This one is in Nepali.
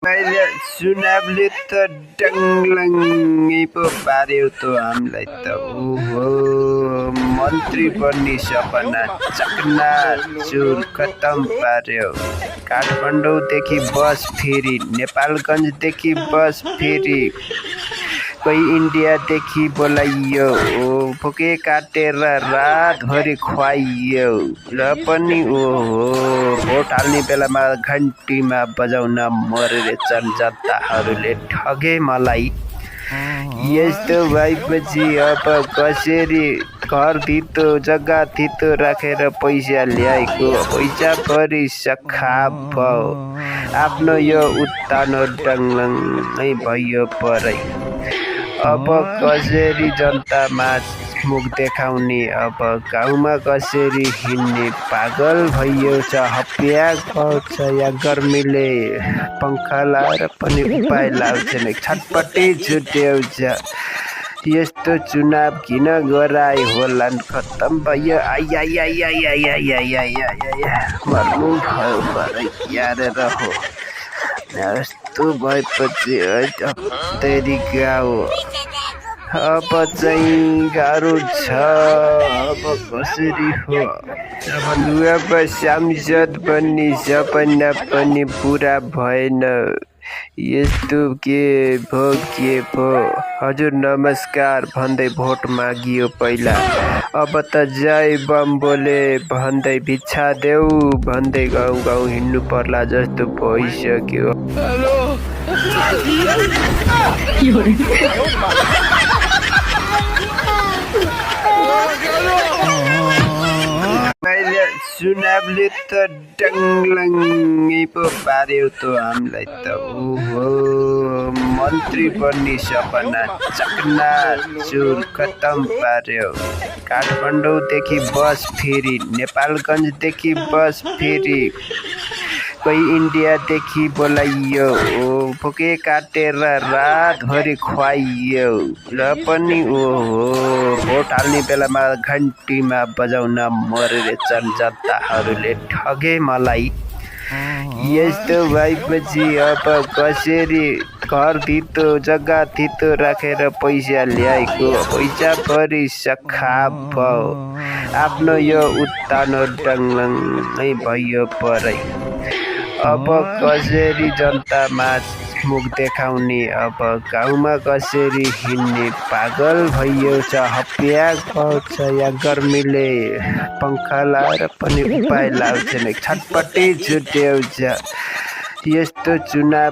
मैले चुनावले त डङलङ्गै पो पार्यो त हामीलाई त। ओहो, मन्त्री बन्ने सपना चकनाचुर खतम पार्यो। काठमाडौँदेखि बस फेरि, नेपालगञ्जदेखि बस फेरि, कोही इन्डियादेखि बोलाइयो, भोके काटेर रातभरि खुवाइयो र पनि ओहो, भोट हाल्ने बेलामा घन्टीमा बजाउन मरेछन् जनताहरूले। ठगे मलाई। यस्तो भएपछि अब कसरी घर धितो जग्गा धितो राखेर पैसा ल्याएको पैसा परि सखाप भयो। आफ्नो यो उत्तानो डङलङ्गै भयो परै। अब कसरी जनतामा मुख देखाउने, अब गाउँमा कसरी हिँड्ने, पागल भइयो छ। हप्याक पाउँछ या गर्मीले पङ्खा लाएर पनि उपाय लाग्दैन, छटपट्टि छुट्याउँछ। यस्तो चुनाव किन गराए होलान्, खत्तम भयो। मर्नु भयो परै क्यारेर हो। यस्तो भएपछि तरिका हो। अब चाहिँ गाह्रो छ। अब कसरी हो, अब सांसद बन्ने सपना पनि पुरा भएन। यस्तो के भो। हजुर नमस्कार भन्दै भोट मागियो पहिला, अब त जय बम बोले भन्दै भिक्षा देऊ भन्दै गाउँ गाउँ हिँड्नु पर्ला जस्तो भइसक्यो। मैले चुनावले त डङलङ्गै पो पार्यो त हामीलाई त। ओहो, मन्त्री बन्ने सपना चकनाचुर खतम पार्यो। काठमाडौँदेखि बस फेरि, नेपालगञ्जदेखि बस फेरि, कोही इन्डियादेखि बोलाइयो, भोके काटेर रातभरि खुवाइयो र पनि ओहो, भोट हाल्ने बेलामा घन्टीमा बजाउन मरेछन् जनताहरूले। ठगे मलाई। यस्तो भएपछि अब कसरी घर धितो जग्गा धितो राखेर पैसा ल्याएको पैसा परि सखाप भयो। आफ्नो यो उत्तानो डङलङ्गै भयो परै। अब कसरी जनतामा मुख देखाउने, अब गाउँमा कसरी हिँड्ने, पागल भइयो छ। हप्याक पाउँछ या गर्मीले पङ्खा लाएर पनि उपाय लाग्दैन, छटपट्टि छुट्याउँछ। यस्तो चुनाव